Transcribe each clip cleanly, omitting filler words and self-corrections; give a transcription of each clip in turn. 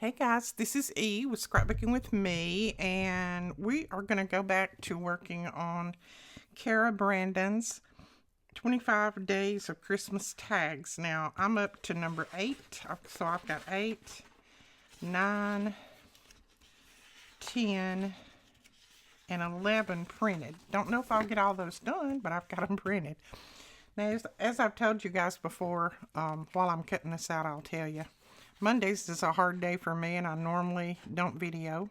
Hey guys, this is E with Scrapbooking with Me, and we are going to go back to working on Cara Brandon's 25 Days of Christmas Tags. Now, I'm up to number 8, so I've got 8, 9, 10, and 11 printed. Don't know if I'll get all those done, but I've got them printed. Now, as I've told you guys before, while I'm cutting this out, I'll tell you. Mondays is a hard day for me, and I normally don't video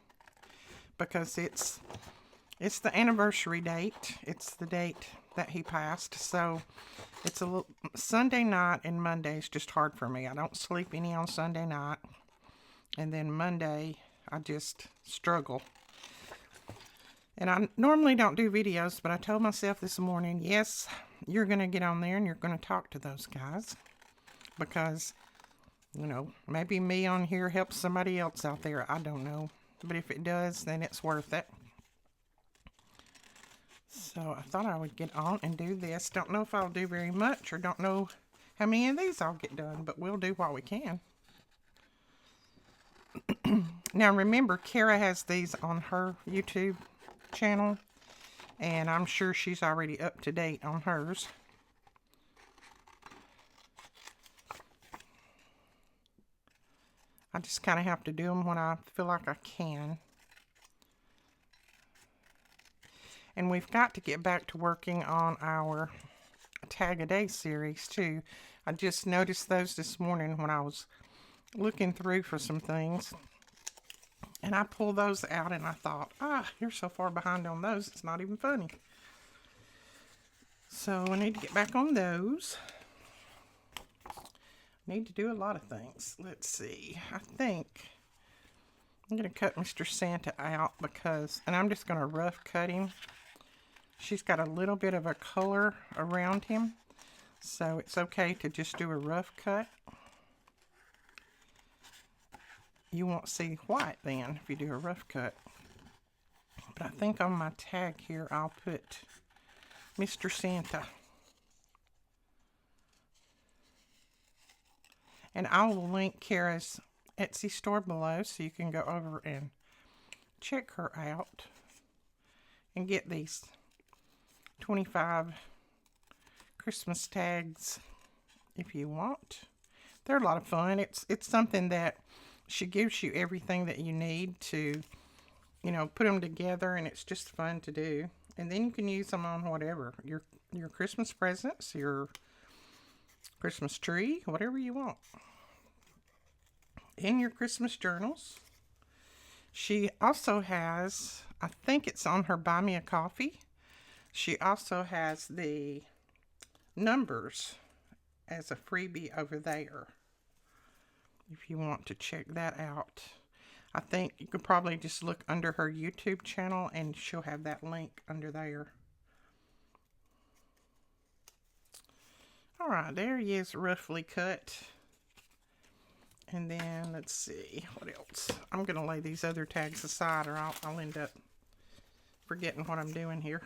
because it's the anniversary date. It's the date that he passed, so it's a little Sunday night, and Monday is just hard for me. I don't sleep any on Sunday night, and then Monday I just struggle. And I normally don't do videos, but I told myself this morning, yes, you're going to get on there and you're going to talk to those guys because, you know, maybe me on here helps somebody else out there. I don't know. But if it does, then it's worth it. So I thought I would get on and do this. Don't know if I'll do very much or don't know how many of these I'll get done, but we'll do what we can. Now remember, Cara has these on her YouTube channel, and I'm sure she's already up to date on hers. I just kind of have to do them when I feel like I can. And we've got to get back to working on our Tag a Day series too. I just noticed those this morning when I was looking through for some things. And I pulled those out and I thought, you're so far behind on those, it's not even funny. So I need to get back on those. Need to do a lot of things. Let's see. I think I'm going to cut Mr. Santa out because, and I'm just going to rough cut him. She's got a little bit of a color around him, so it's okay to just do a rough cut. You won't see white then if you do a rough cut. But I think on my tag here I'll put Mr. Santa. And I will link Cara's Etsy store below so you can go over and check her out and get these 25 Christmas tags if you want. They're a lot of fun. It's something that she gives you everything that you need to, you know, put them together, and it's just fun to do. And then you can use them on whatever, your Christmas presents, your Christmas tree, whatever you want. In your Christmas journals. She also has, I think it's on her Buy Me a Coffee, she also has the numbers as a freebie over there if you want to check that out. I think you could probably just look under her YouTube channel and she'll have that link under there. Alright, there he is, roughly cut. And then, let's see, what else? I'm going to lay these other tags aside or I'll end up forgetting what I'm doing here.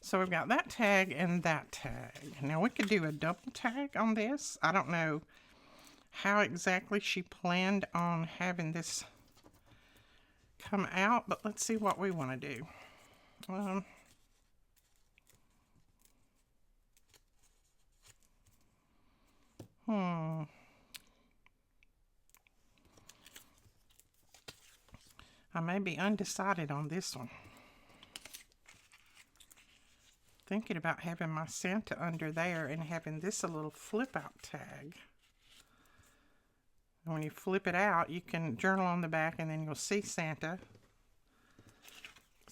So we've got that tag and that tag. Now we could do a double tag on this. I don't know how exactly she planned on having this come out, but let's see what we want to do. I may be undecided on this one. Thinking about having my Santa under there and having this a little flip out tag. And when you flip it out, you can journal on the back and then you'll see Santa.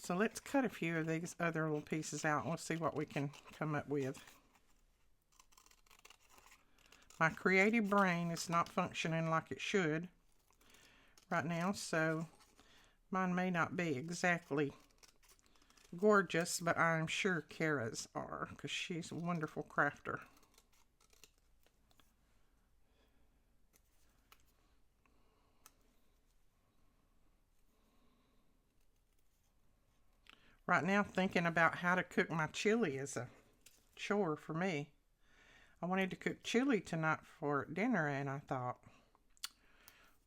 So let's cut a few of these other little pieces out and we'll see what we can come up with. My creative brain is not functioning like it should right now, so mine may not be exactly gorgeous, but I'm sure Cara's are because she's a wonderful crafter. Right now, thinking about how to cook my chili is a chore for me. I wanted to cook chili tonight for dinner, and I thought,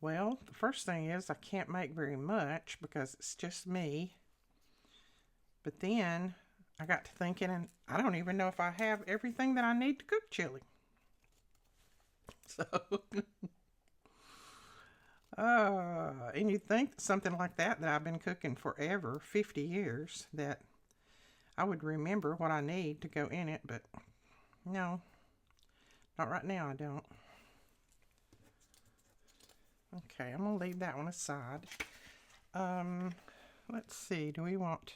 Well, the first thing is I can't make very much because it's just me. But then I got to thinking, and I don't even know if I have everything that I need to cook chili. So, and you'd think something like that I've been cooking forever, 50 years, that I would remember what I need to go in it, but no, not right now, I don't. Okay, I'm going to leave that one aside. Let's see, do we want...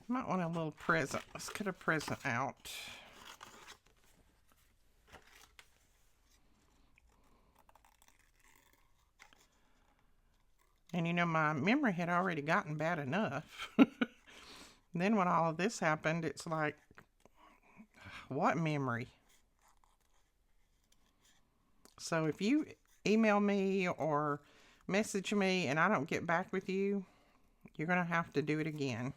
Might want a little present. Let's get a present out. And you know, my memory had already gotten bad enough. Then when all of this happened, it's like, what memory? So if you email me or message me and I don't get back with you, you're going to have to do it again.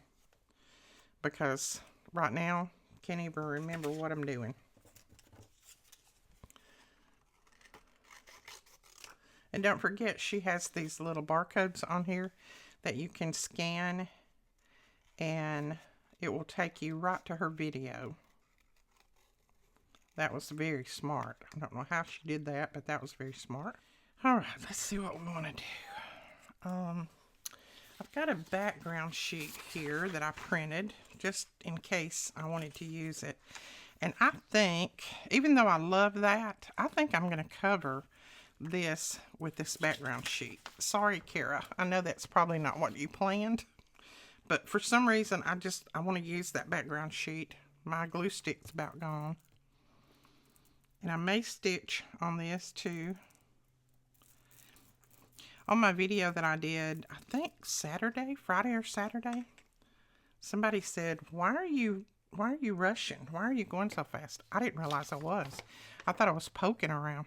Because right now, can't even remember what I'm doing. And don't forget, she has these little barcodes on here that you can scan and it will take you right to her video. That was very smart. I don't know how she did that, but that was very smart. All right, let's see what we want to do. I've got a background sheet here that I printed just in case I wanted to use it. And I think, even though I love that, I think I'm going to cover this with this background sheet. Sorry, Cara. I know that's probably not what you planned, but for some reason, I want to use that background sheet. My glue stick's about gone. And I may stitch on this too. On my video that I did, I think Friday or Saturday, somebody said, why are you rushing? Why are you going so fast? I didn't realize I was. I thought I was poking around.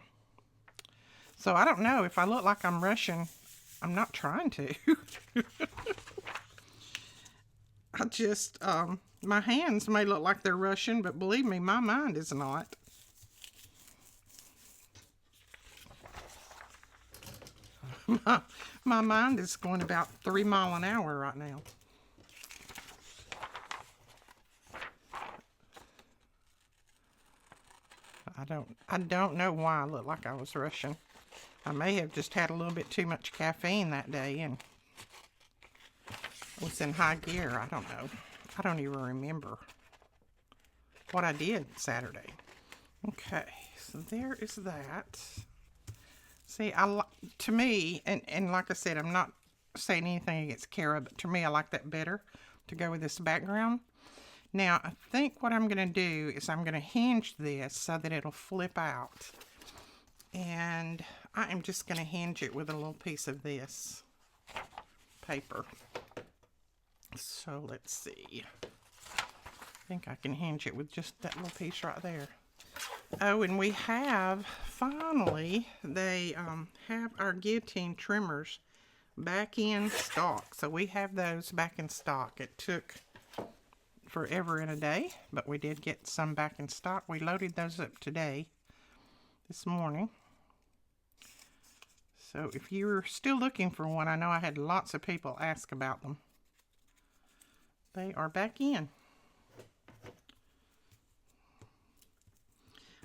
So I don't know if I look like I'm rushing. I'm not trying to. I just, my hands may look like they're rushing, but believe me, my mind is not. My mind is going about 3 miles an hour right now. I don't know why I look like I was rushing. I may have just had a little bit too much caffeine that day and was in high gear. I don't know. I don't even remember what I did Saturday. Okay, so there is that. See, to me, and like I said, I'm not saying anything against Cara, but to me, I like that better to go with this background. Now, I think what I'm going to do is I'm going to hinge this so that it'll flip out. And I am just going to hinge it with a little piece of this paper. So, let's see. I think I can hinge it with just that little piece right there. Oh, and we have, finally, they have our guillotine trimmers back in stock. So we have those back in stock. It took forever and a day, but we did get some back in stock. We loaded those up today, this morning. So if you're still looking for one, I know I had lots of people ask about them. They are back in.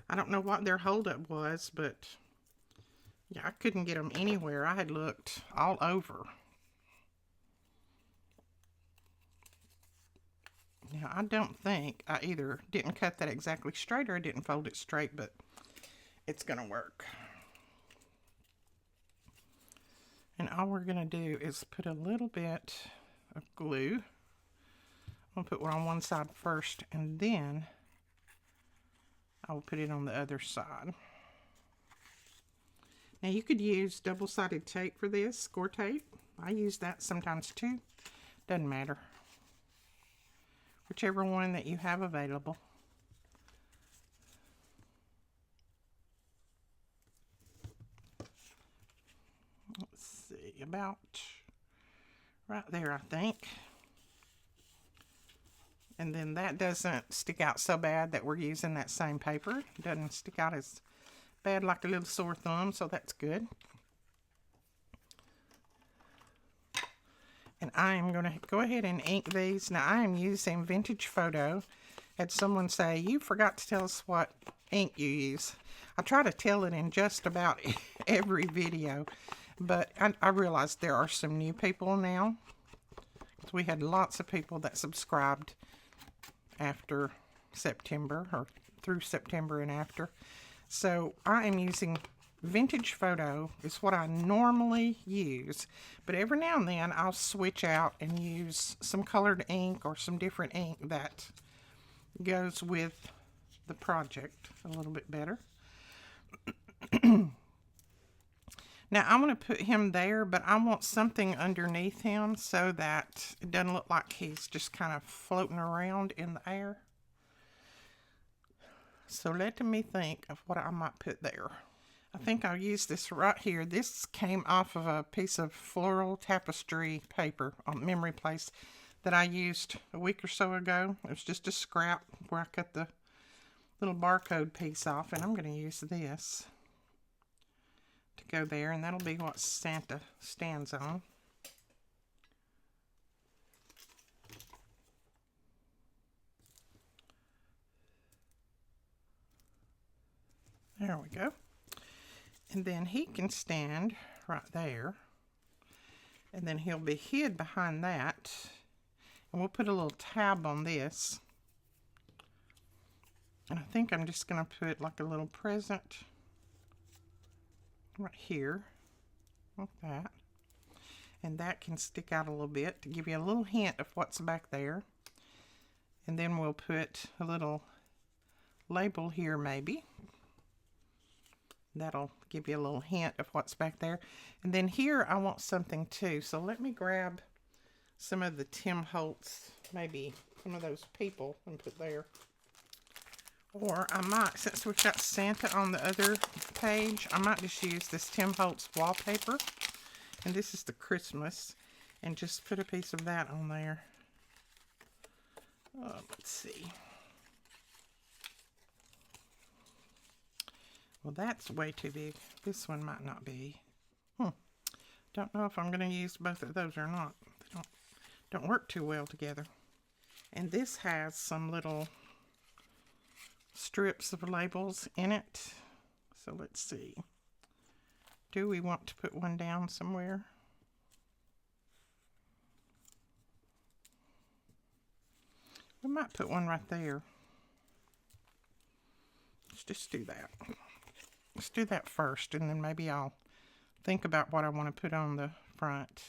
I don't know what their holdup was, but yeah, I couldn't get them anywhere. I had looked all over. Now, I don't think I either didn't cut that exactly straight or I didn't fold it straight, but it's going to work. And all we're going to do is put a little bit of glue. I'm going to put one on one side first, and then I will put it on the other side. Now you could use double-sided tape for this, score tape. I use that sometimes too. Doesn't matter. Whichever one that you have available. Let's see, about right there, I think. And then that doesn't stick out so bad that we're using that same paper. It doesn't stick out as bad like a little sore thumb, so that's good. And I am going to go ahead and ink these. Now, I am using Vintage Photo. Had someone say, you forgot to tell us what ink you use. I try to tell it in just about every video, but I realized there are some new people now. We had lots of people that subscribed after September, or through September and after. So I am using Vintage Photo. Is what I normally use, but every now and then I'll switch out and use some colored ink or some different ink that goes with the project a little bit better. Now I want to put him there, but I want something underneath him so that it doesn't look like he's just kind of floating around in the air. So let me think of what I might put there. I think I'll use this right here. This came off of a piece of floral tapestry paper on Memory Place that I used a week or so ago. It was just a scrap where I cut the little barcode piece off, and I'm going to use this to go there, and that'll be what Santa stands on. There we go. And then he can stand right there, and then he'll be hid behind that, and we'll put a little tab on this. And I think I'm just going to put like a little present right here, like that. And that can stick out a little bit to give you a little hint of what's back there. And then we'll put a little label here maybe. That'll give you a little hint of what's back there. And then here I want something too. So let me grab some of the Tim Holtz, maybe some of those people, and put there. Or I might, since we've got Santa on the other page, I might just use this Tim Holtz wallpaper. And this is the Christmas. And just put a piece of that on there. Let's see. Well, that's way too big. This one might not be. Don't know if I'm going to use both of those or not. They don't work too well together. And this has some little strips of labels in it. So let's see. Do we want to put one down somewhere? We might put one right there. Let's just do that. Let's do that first, and then maybe I'll think about what I want to put on the front.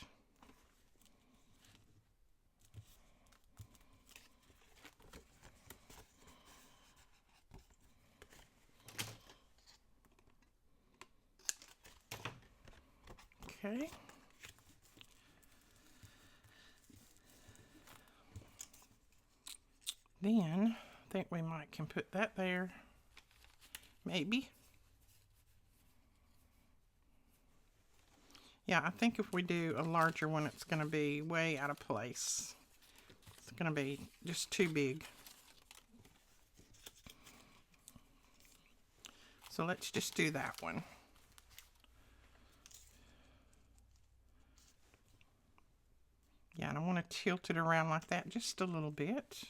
Okay. Then I think we might can put that there. Maybe. Yeah, I think if we do a larger one, it's going to be way out of place. It's going to be just too big. So let's just do that one. Yeah, and I want to tilt it around like that just a little bit.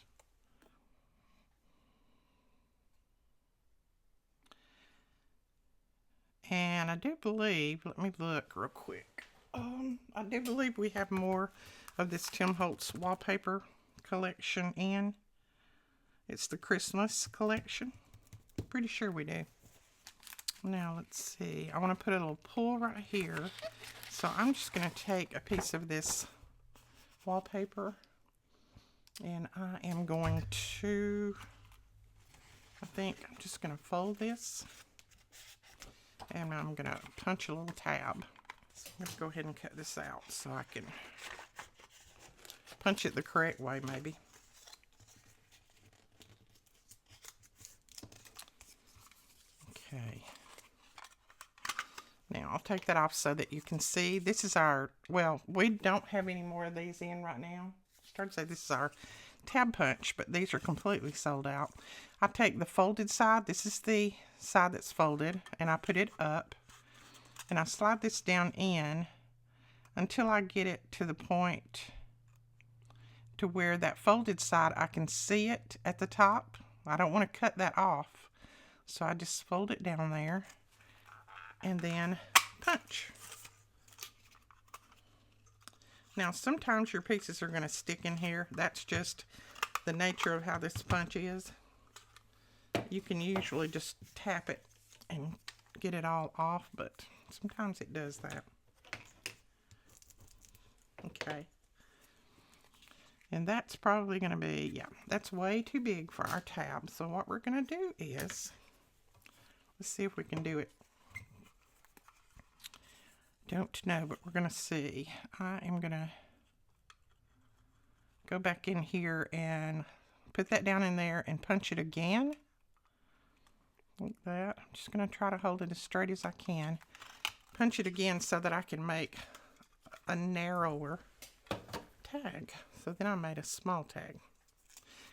And I do believe, let me look real quick. I do believe we have more of this Tim Holtz wallpaper collection in. It's the Christmas collection. Pretty sure we do. Now let's see. I want to put a little pull right here. So I'm just going to take a piece of this wallpaper, and I am going to, I think I'm just going to fold this. And I'm going to punch a little tab. So I'm going to go ahead and cut this out so I can punch it the correct way, maybe. Okay. Now I'll take that off so that you can see. This is our, well, we don't have any more of these in right now. I started to say this is our tab punch, but these are completely sold out. I take the folded side, this is the side that's folded, and I put it up, and I slide this down in until I get it to the point to where that folded side, I can see it at the top. I don't want to cut that off, so I just fold it down there and then punch. Now, sometimes your pieces are going to stick in here. That's just the nature of how this punch is. You can usually just tap it and get it all off, but sometimes it does that. Okay. And that's probably going to be, yeah, that's way too big for our tab. So what we're going to do is, let's see if we can do it. Don't know, but we're going to see. I am going to go back in here and put that down in there and punch it again. Like that. I'm just going to try to hold it as straight as I can. Punch it again so that I can make a narrower tag. So then I made a small tag.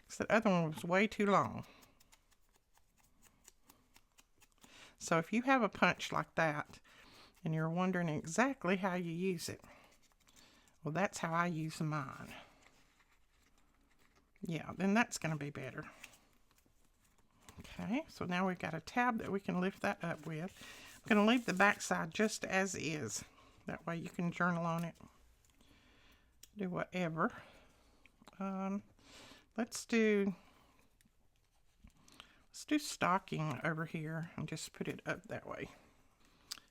Because the other one was way too long. So if you have a punch like that, and you're wondering exactly how you use it, well, that's how I use mine. Yeah, then that's going to be better. Okay, so now we've got a tab that we can lift that up with. I'm going to leave the back side just as is. That way you can journal on it. Do whatever. Let's do stocking over here and just put it up that way.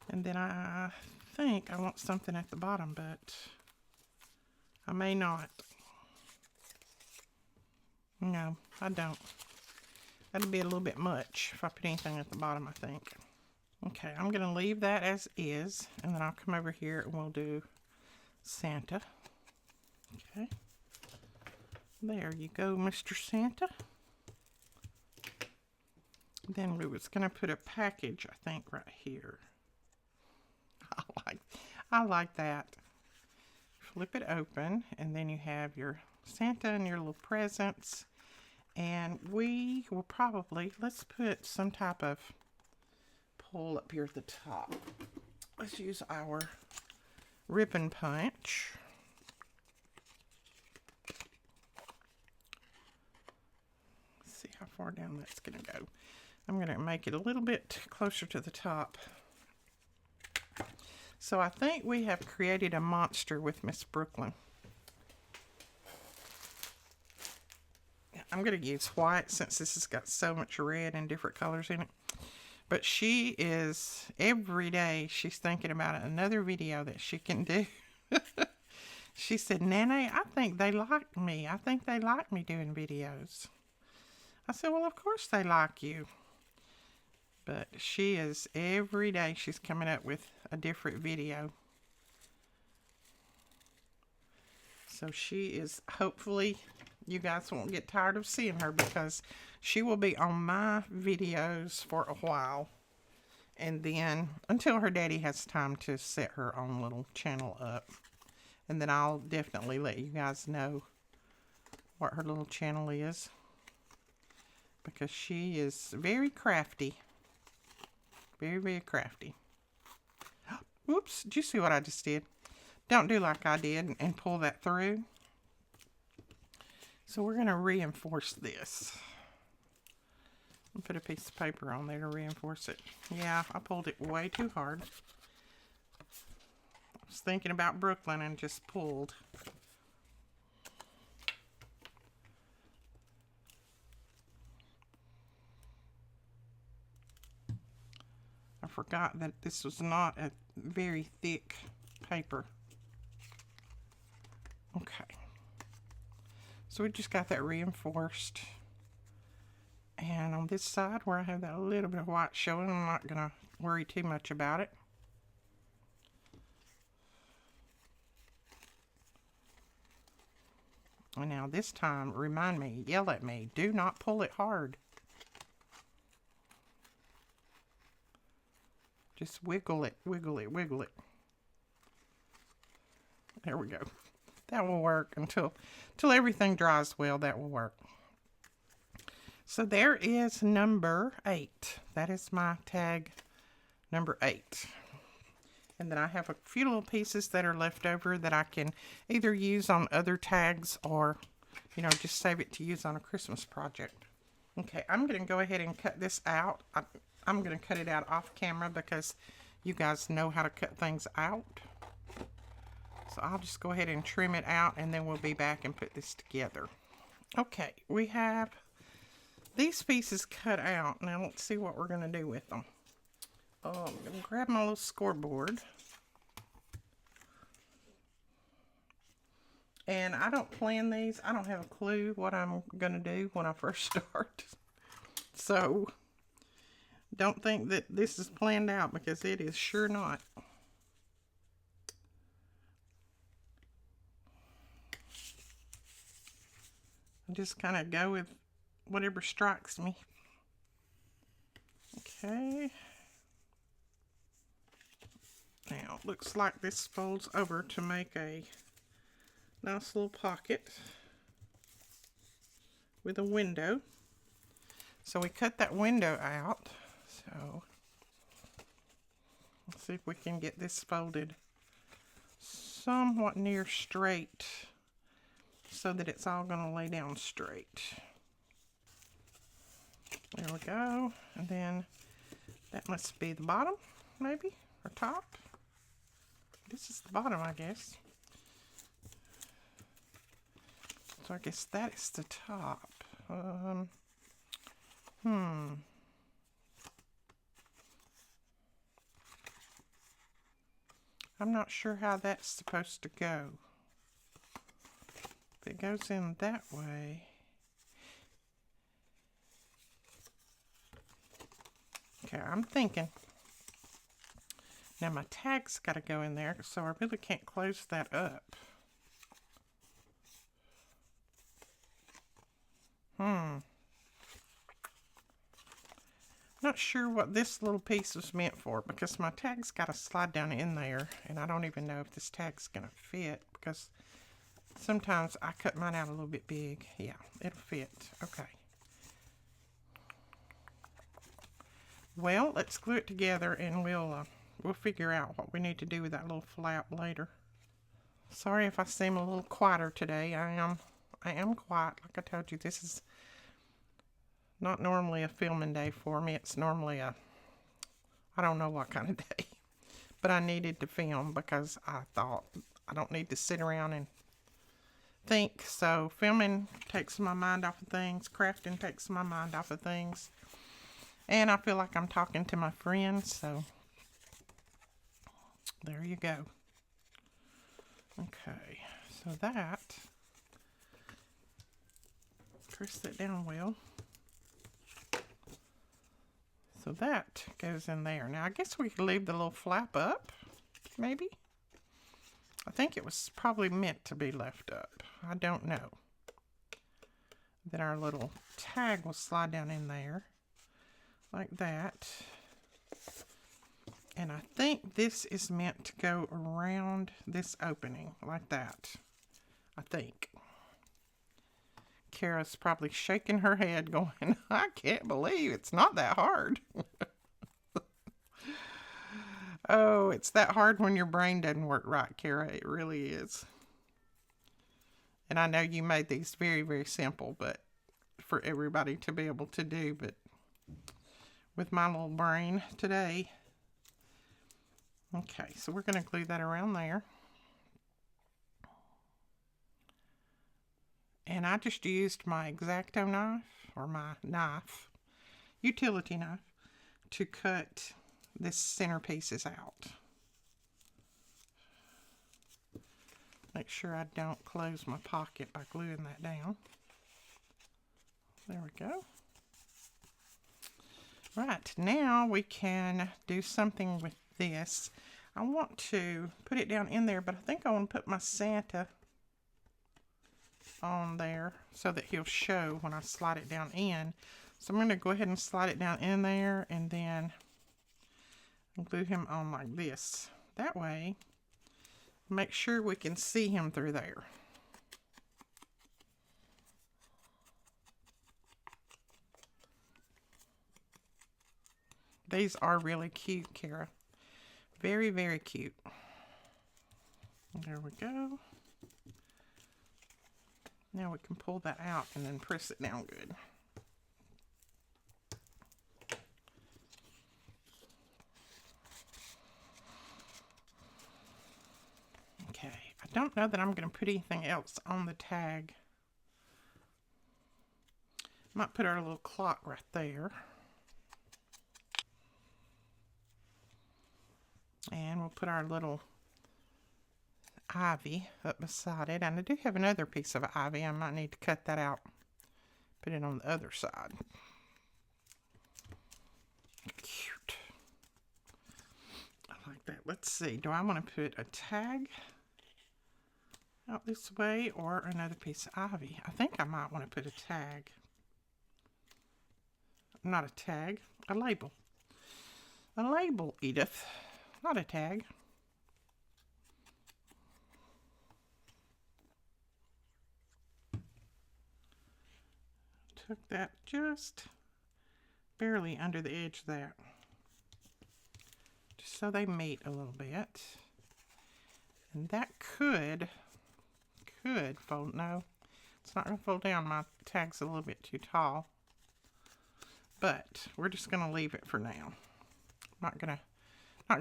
And then I think I want something at the bottom, but I may not. No, I don't. That'd be a little bit much if I put anything at the bottom, I think. Okay, I'm going to leave that as is, and then I'll come over here and we'll do Santa. Okay. There you go, Mr. Santa. Then we was going to put a package, I think, right here. I like that. Flip it open, and then you have your Santa and your little presents. And we will probably, let's put some type of pull up here at the top. Let's use our ribbon punch. Let's see how far down that's going to go. I'm going to make it a little bit closer to the top. So I think we have created a monster with Miss Brooklyn. I'm going to use white since this has got so much red and different colors in it. But she is, every day, she's thinking about another video that she can do. She said, Nene, I think they like me. I think they like me doing videos. I said, well, of course they like you. But she is, every day she's coming up with a different video. So she is, hopefully you guys won't get tired of seeing her, because she will be on my videos for a while. And then until her daddy has time to set her own little channel up. And then I'll definitely let you guys know what her little channel is, because she is very crafty. Very, very crafty. Whoops, did you see what I just did? Don't do like I did and pull that through. So we're going to reinforce this. I'll put a piece of paper on there to reinforce it. Yeah, I pulled it way too hard. I was thinking about Brooklyn and just pulled. I forgot that this was not a very thick paper. Okay. So we just got that reinforced. And on this side where I have that little bit of white showing, I'm not going to worry too much about it. And now this time, remind me, yell at me, do not pull it hard. Just wiggle it, wiggle it, wiggle it. There we go. That will work until everything dries well. That will work. So there is number 8. That is my tag number 8. And then I have a few little pieces that are left over that I can either use on other tags or, you know, just save it to use on a Christmas project. Okay, I'm going to go ahead and cut this out. I'm going to cut it out off camera because you guys know how to cut things out. So I'll just go ahead and trim it out and then we'll be back and put this together. Okay, we have these pieces cut out. Now let's see what we're going to do with them. I'm going to grab my little scoreboard. And I don't plan these. I don't have a clue what I'm going to do when I first start. So don't think that this is planned out because it is sure not. I just kind of go with whatever strikes me. Okay. Now, it looks like this folds over to make a nice little pocket with a window. So we cut that window out. So let's see if we can get this folded somewhat near straight so that it's all going to lay down straight. There we go. And then that must be the bottom, maybe, or top. This is the bottom, I guess. So I guess that is the top. I'm not sure how that's supposed to go. If it goes in that way. Okay, I'm thinking. Now my tag's got to go in there, so I really can't close that up. Not sure what this little piece was meant for because my tag's got to slide down in there, and I don't even know if this tag's going to fit because sometimes I cut mine out a little bit big. Yeah, it'll fit. Okay. Well, let's glue it together and we'll figure out what we need to do with that little flap later. Sorry if I seem a little quieter today. I am quiet. Like I told you, this is not normally a filming day for me. It's normally I don't know what kind of day. But I needed to film because I thought I don't need to sit around and think. So filming takes my mind off of things. Crafting takes my mind off of things. And I feel like I'm talking to my friends. So there you go. Okay. So that. Press that down well. So that goes in there. Now, I guess we could leave the little flap up, maybe. I think it was probably meant to be left up. I don't know. Then our little tag will slide down in there, like that. And I think this is meant to go around this opening, like that. I think. Cara's probably shaking her head going, I can't believe it's not that hard. Oh, it's that hard when your brain doesn't work right, Cara. It really is. And I know you made these very, very simple, but for everybody to be able to do. But with my little brain today. Okay, so we're going to glue that around there. And I just used my X-Acto knife, or my knife, utility knife, to cut this center pieces out. Make sure I don't close my pocket by gluing that down. There we go. Right, now we can do something with this. I want to put it down in there, but I think I want to put my Santa on there so that he'll show when I slide it down in. So I'm going to go ahead and slide it down in there and then glue him on like this. That way, make sure we can see him through there. These are really cute, Cara. Very, very cute. There we go. Now we can pull that out and then press it down good. Okay, I don't know that I'm going to put anything else on the tag. Might put our little clock right there. And we'll put our little ivy up beside it. And I do have another piece of ivy. I might need to cut that out. Put it on the other side. Cute. I like that. Let's see. Do I want to put a tag out this way or another piece of ivy? I think I might want to put a tag. Not a tag. A label. A label, Edith. Not a tag. Took that just barely under the edge of that. Just so they meet a little bit. And that could fold. No, it's not going to fold down. My tag's a little bit too tall. But we're just going to leave it for now. Not going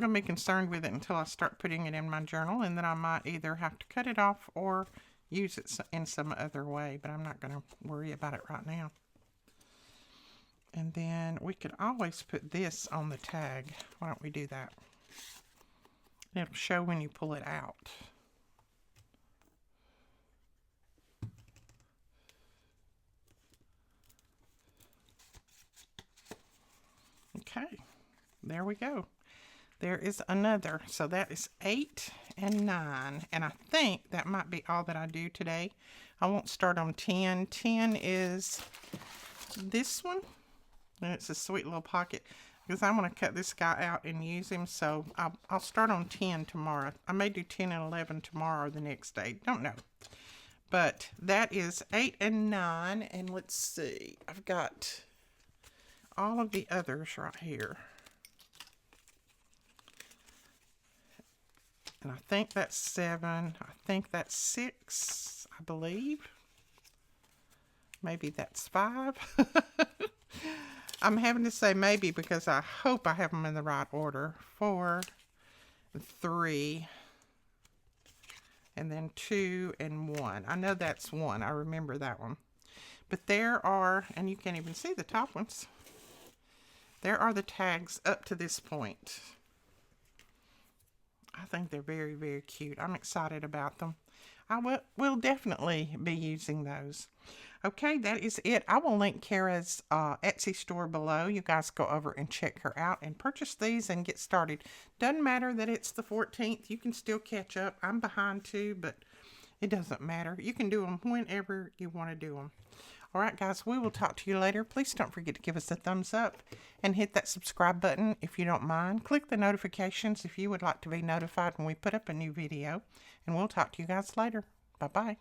to be concerned with it until I start putting it in my journal, and then I might either have to cut it off or use it in some other way, but I'm not going to worry about it right now. And then we could always put this on the tag. Why don't we do that? It'll show when you pull it out. Okay, there we go. There is another. So that is 8 and 9. And I think that might be all that I do today. I won't start on 10. 10 is this one. And it's a sweet little pocket. Because I want to cut this guy out and use him. So I'll start on 10 tomorrow. I may do 10 and 11 tomorrow or the next day. Don't know. But that is 8 and 9. And let's see. I've got all of the others right here. And I think that's 7. I think that's 6, I believe. Maybe that's 5. I'm having to say maybe because I hope I have them in the right order. 4, 3, and then 2 and 1. I know that's 1. I remember that one. But there are, and you can't even see the top ones. There are the tags up to this point. I think they're very, very cute. I'm excited about them. I will definitely be using those. Okay, that is it. I will link Cara's Etsy store below. You guys go over and check her out and purchase these and get started. Doesn't matter that it's the 14th. You can still catch up. I'm behind too, but it doesn't matter. You can do them whenever you want to do them. All right, guys, we will talk to you later. Please don't forget to give us a thumbs up and hit that subscribe button if you don't mind. Click the notifications if you would like to be notified when we put up a new video. And we'll talk to you guys later. Bye-bye.